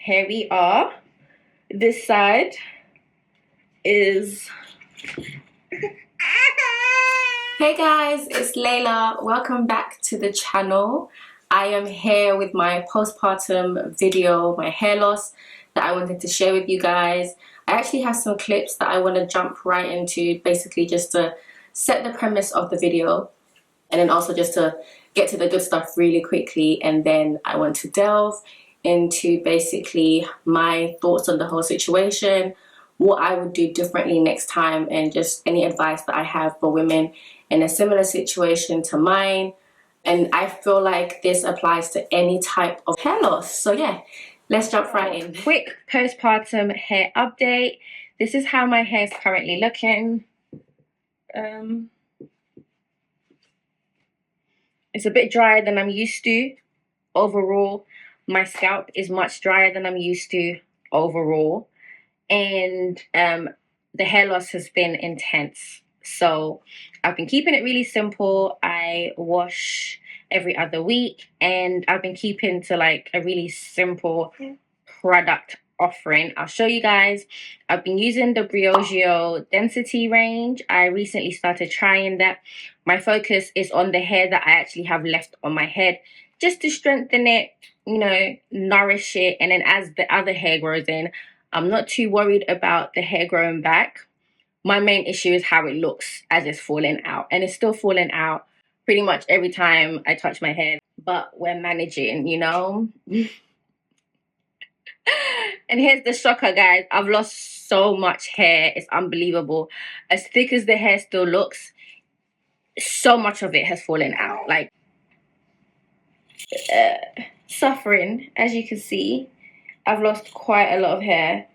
here we are. This side is... Hey guys, it's Layla. Welcome back to the channel. I am here with my postpartum video, my hair loss that I wanted to share with you guys. I actually have some clips that I want to jump right into, basically just to set the premise of the video, and then also just to get to the good stuff really quickly. And then I want to delve into basically my thoughts on the whole situation, what I would do differently next time, and just any advice that I have for women in a similar situation to mine. And I feel like this applies to any type of hair loss. So yeah, let's jump right in. Quick postpartum hair update. This is how my hair is currently looking. It's a bit drier than I'm used to. Overall, my scalp is much drier than I'm used to overall. And the hair loss has been intense. So I've been keeping it really simple. I wash every other week, and I've been keeping to like a really simple product offering. I'll show you guys. I've been using the Briogeo density range. I recently started trying that. My focus is on the hair that I actually have left on my head, just to strengthen it, you know, nourish it. And then as the other hair grows in, I'm not too worried about the hair growing back. My main issue is how it looks as it's falling out, and it's still falling out pretty much every time I touch my hair, but we're managing, you know. And here's the shocker, guys. I've lost so much hair. It's unbelievable. As thick as the hair still looks, so much of it has fallen out. Like, suffering, as you can see. I've lost quite a lot of hair.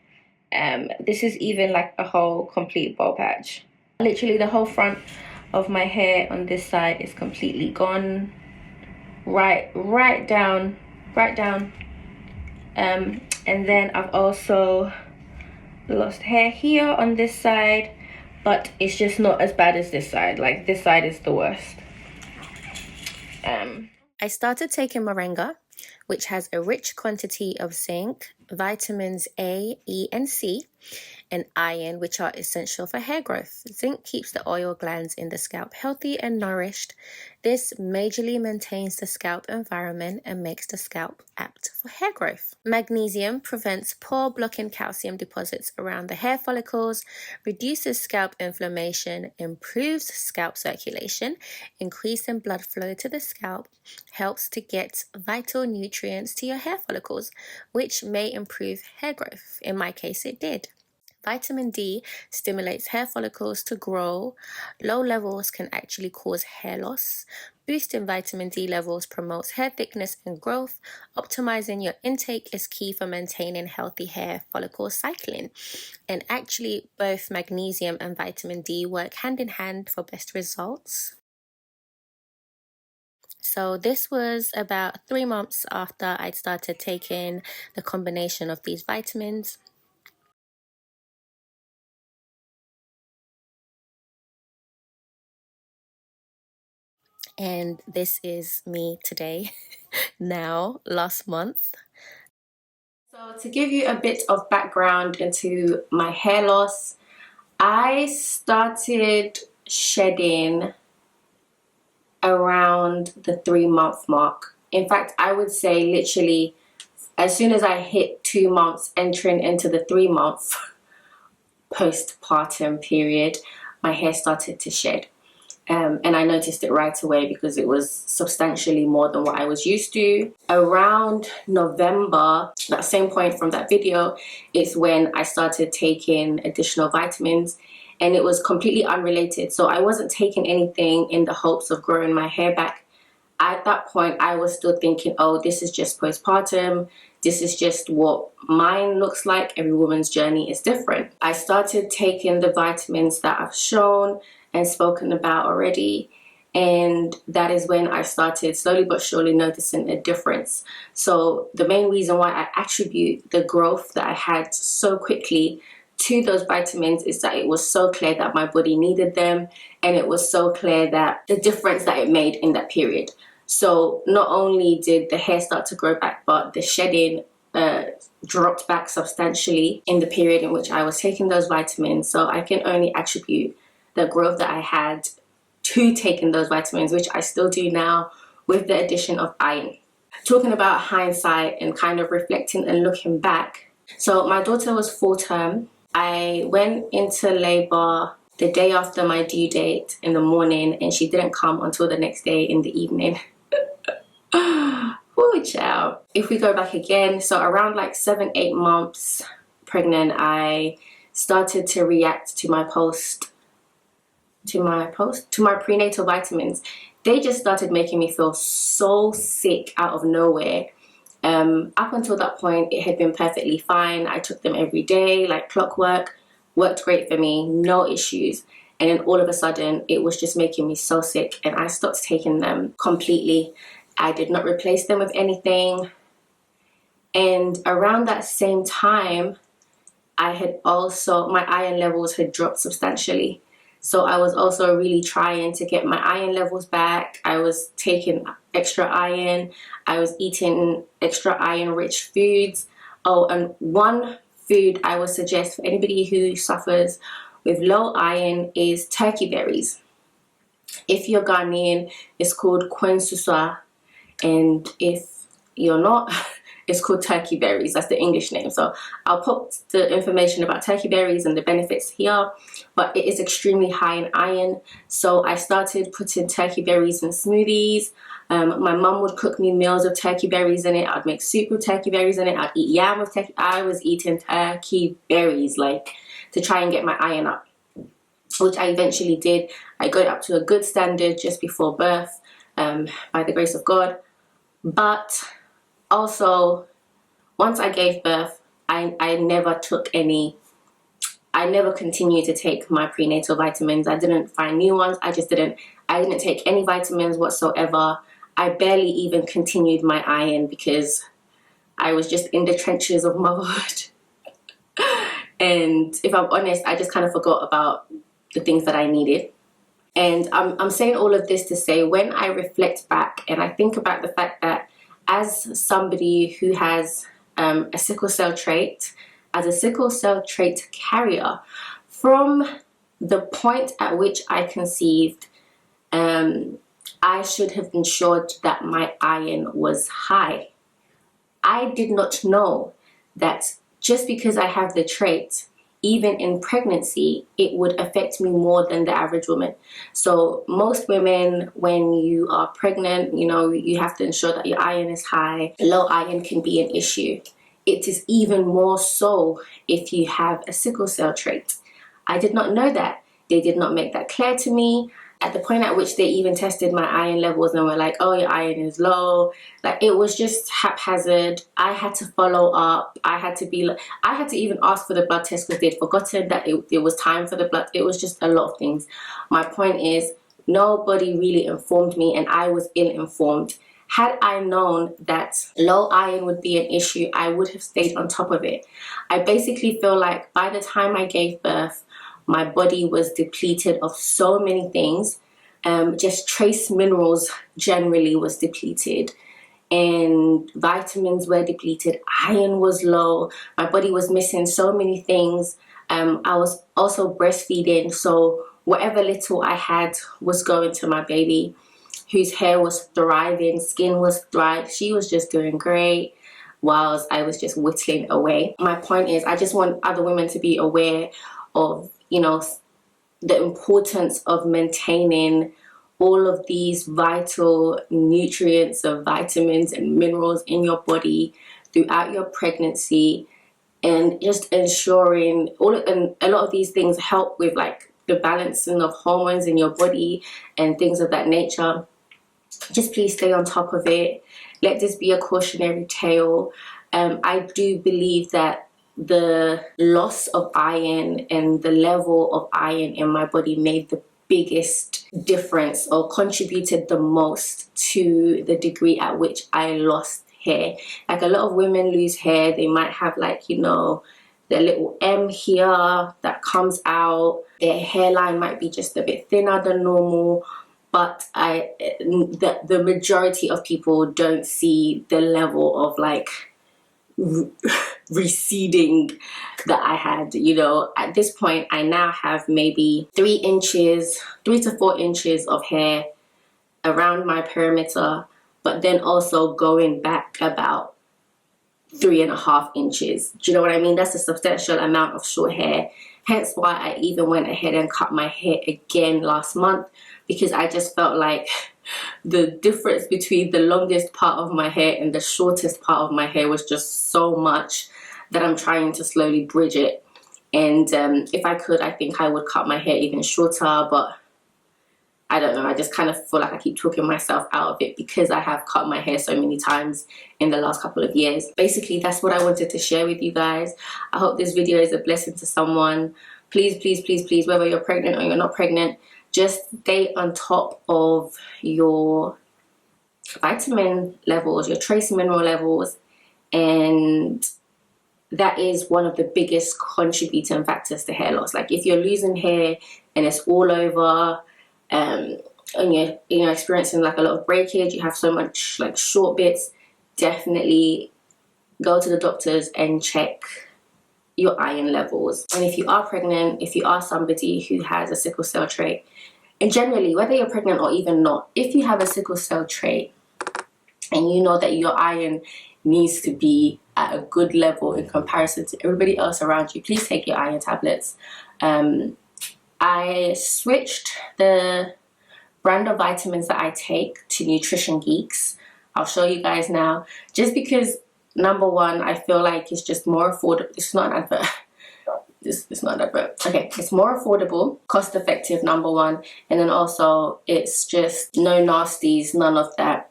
This is even like a whole complete bald patch. Literally the whole front of my hair on this side is completely gone. Right down. And then I've also lost hair here on this side, but it's just not as bad as this side. Like, this side is the worst. I started taking Moringa, which has a rich quantity of zinc, vitamins A, E, and C, and iron, which are essential for hair growth. Zinc keeps the oil glands in the scalp healthy and nourished. This majorly maintains the scalp environment and makes the scalp apt for hair growth. Magnesium prevents pore blocking calcium deposits around the hair follicles, reduces scalp inflammation, improves scalp circulation, increasing blood flow to the scalp, helps to get vital nutrients to your hair follicles, which may improve hair growth. In my case, it did. Vitamin D stimulates hair follicles to grow. Low levels can actually cause hair loss. Boosting vitamin D levels promotes hair thickness and growth. Optimizing your intake is key for maintaining healthy hair follicle cycling. And actually, both magnesium and vitamin D work hand in hand for best results. So this was about 3 months after I'd started taking the combination of these vitamins. And this is me today, now, last month. So to give you a bit of background into my hair loss, I started shedding around the 3-month mark. In fact, I would say literally as soon as I hit 2 months, entering into the 3-month postpartum period, my hair started to shed. And I noticed it right away because it was substantially more than what I was used to. Around November, that same point from that video, is when I started taking additional vitamins, and it was completely unrelated. So I wasn't taking anything in the hopes of growing my hair back. At that point, I was still thinking, oh, this is just postpartum. This is just what mine looks like. Every woman's journey is different. I started taking the vitamins that I've shown and spoken about already, and that is when I started slowly but surely noticing a difference. So the main reason why I attribute the growth that I had so quickly to those vitamins is that it was so clear that my body needed them, and it was so clear that the difference that it made in that period. So not only did the hair start to grow back, but the shedding dropped back substantially in the period in which I was taking those vitamins. So I can only attribute the growth that I had to taking those vitamins, which I still do now with the addition of iron. Talking about hindsight and kind of reflecting and looking back. So my daughter was full term. I went into labor the day after my due date in the morning, and she didn't come until the next day in the evening. Oh, child. If we go back again, so around like 7-8 months pregnant, I started to react to my prenatal vitamins. They just started making me feel so sick out of nowhere. Up until that point, it had been perfectly fine. I took them every day like clockwork, worked great for me, no issues. And then all of a sudden, it was just making me so sick, and I stopped taking them completely. I did not replace them with anything. And around that same time, my iron levels had dropped substantially. So I was also really trying to get my iron levels back. I was taking extra iron. I was eating extra iron-rich foods. Oh, and one food I would suggest for anybody who suffers with low iron is turkey berries. If you're Ghanaian, it's called kwensuswa. And if you're not, it's called turkey berries. That's the English name. So I'll put the information about turkey berries and the benefits here, but it is extremely high in iron. So I started putting turkey berries in smoothies. My mum would cook me meals with turkey berries in it. I'd make soup with turkey berries in it. I'd eat yam with turkey. I was eating turkey berries like to try and get my iron up, which I eventually did. I got it up to a good standard just before birth, by the grace of God. But also, once I gave birth, I never continued to take my prenatal vitamins. I didn't find new ones. I didn't take any vitamins whatsoever. I barely even continued my iron because I was just in the trenches of motherhood. And if I'm honest, I just kind of forgot about the things that I needed. And I'm saying all of this to say, when I reflect back and I think about the fact that as somebody who has a sickle cell trait, as a sickle cell trait carrier, from the point at which I conceived, I should have ensured that my iron was high. I did not know that just because I have the trait, even in pregnancy, it would affect me more than the average woman. So most women, when you are pregnant, you have to ensure that your iron is high. Low iron can be an issue. It is even more so if you have a sickle cell trait. I did not know that. They did not make that clear to me. At the point at which they even tested my iron levels and were like, oh, your iron is low. Like, it was just haphazard. I had to follow up. I had to even ask for the blood test because they'd forgotten that it was time for the blood. It was just a lot of things. My point is, nobody really informed me, and I was ill-informed. Had I known that low iron would be an issue, I would have stayed on top of it. I basically feel like by the time I gave birth, my body was depleted of so many things. Just trace minerals generally was depleted, and vitamins were depleted. Iron was low. My body was missing so many things. I was also breastfeeding, so whatever little I had was going to my baby, whose hair was thriving, skin was thriving. She was just doing great, whilst I was just whittling away. My point is, I just want other women to be aware of the importance of maintaining all of these vital nutrients of vitamins and minerals in your body throughout your pregnancy, and just ensuring and a lot of these things help with like the balancing of hormones in your body and things of that nature. Just please stay on top of it. Let this be a cautionary tale. I do believe that the loss of iron and the level of iron in my body made the biggest difference, or contributed the most to the degree at which I lost hair. Like, a lot of women lose hair. They might have like, the little M here that comes out. Their hairline might be just a bit thinner than normal. But the majority of people don't see the level of like receding that I had. You know, at this point I now have maybe 3 to 4 inches of hair around my perimeter, but then also going back about 3.5 inches. Do you know what I mean? That's a substantial amount of short hair. Hence why I even went ahead and cut my hair again last month, because I just felt like the difference between the longest part of my hair and the shortest part of my hair was just so much that I'm trying to slowly bridge it. And if I could, I think I would cut my hair even shorter, but I don't know, I just kind of feel like I keep talking myself out of it because I have cut my hair so many times in the last couple of years. Basically, that's what I wanted to share with you guys. I hope this video is a blessing to someone. Please, please, please, please, whether you're pregnant or you're not pregnant, just stay on top of your vitamin levels, your trace mineral levels, and that is one of the biggest contributing factors to hair loss. Like if you're losing hair and it's all over, and you're experiencing like a lot of breakage, you have so much like short bits, definitely go to the doctors and check your iron levels. And if you are pregnant, if you are somebody who has a sickle cell trait, and generally whether you're pregnant or even not, if you have a sickle cell trait and you know that your iron needs to be at a good level in comparison to everybody else around you, please take your iron tablets. I switched the brand of vitamins that I take to Nutrition Geeks. I'll show you guys now, just because number one, I feel like it's just more affordable. It's not an advert. It's not an advert. Okay, it's more affordable, cost effective, number one, and then also it's just no nasties, none of that.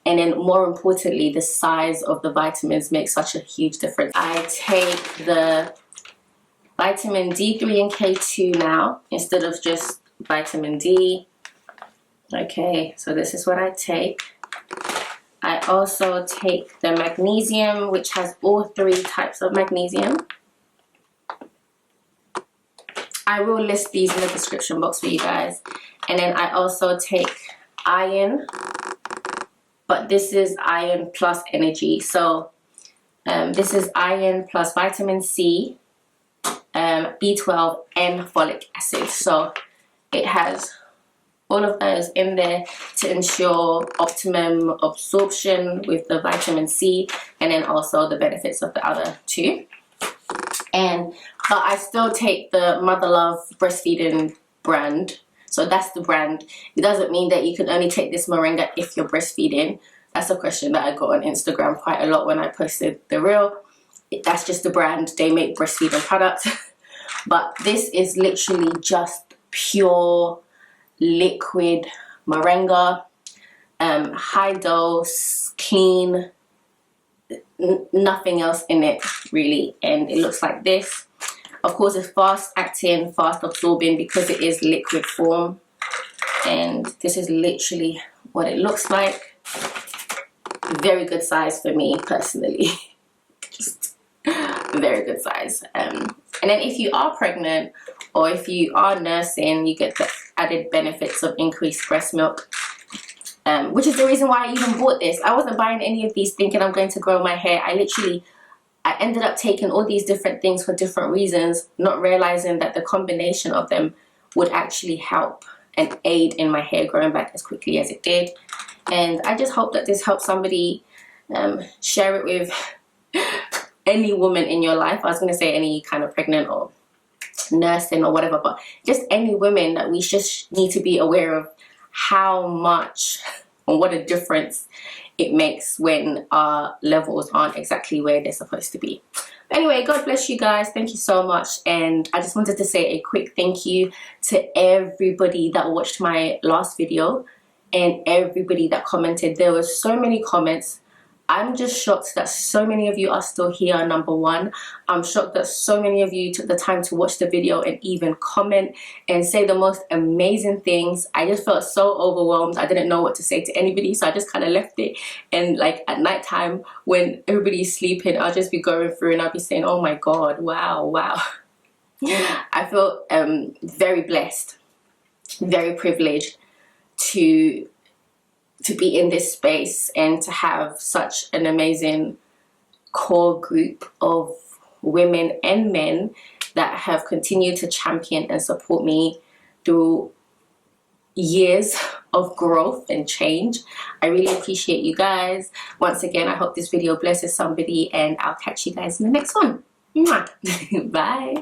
And then more importantly, the size of the vitamins makes such a huge difference. I take the vitamin D3 and K2 now instead of just vitamin D. Okay, so this is what I take. I also take the magnesium, which has all 3 types of magnesium. I will list these in the description box for you guys. And then I also take iron, but this is iron plus energy. So this is iron plus vitamin C, B12 and folic acid. So it has all of those in there to ensure optimum absorption with the vitamin C, and then also the benefits of the other 2. But I still take the Mother Love breastfeeding brand. So that's the brand. It doesn't mean that you can only take this Moringa if you're breastfeeding. That's a question that I got on Instagram quite a lot when I posted the reel. That's just the brand. They make breastfeeding products. But this is literally just pure liquid Moringa, high dose, clean, nothing else in it really. And it looks like this. Of course, it's fast acting, fast absorbing because it is liquid form. And this is literally what it looks like. Very good size for me personally. Just very good size. And then if you are pregnant or if you are nursing, you get the added benefits of increased breast milk, which is the reason why I even bought this. I wasn't buying any of these thinking I'm going to grow my hair. I ended up taking all these different things for different reasons, not realizing that the combination of them would actually help and aid in my hair growing back as quickly as it did. And I just hope that this helps somebody. Share it with any woman in your life. I was going to say any kind of pregnant or nursing or whatever, but just any women, that we just need to be aware of how much and what a difference it makes when our levels aren't exactly where they're supposed to be. But anyway, God bless you guys. Thank you so much. And I just wanted to say a quick thank you to everybody that watched my last video and everybody that commented. There were so many comments. I'm just shocked that so many of you are still here, number one. I'm shocked that so many of you took the time to watch the video and even comment and say the most amazing things. I just felt so overwhelmed. I didn't know what to say to anybody, so I just kind of left it. And like at nighttime when everybody's sleeping, I'll just be going through and I'll be saying, oh my God, wow, wow. I feel very blessed, very privileged to be in this space and to have such an amazing core group of women and men that have continued to champion and support me through years of growth and change. I really appreciate you guys. Once again, I hope this video blesses somebody, and I'll catch you guys in the next one. Mwah. Bye.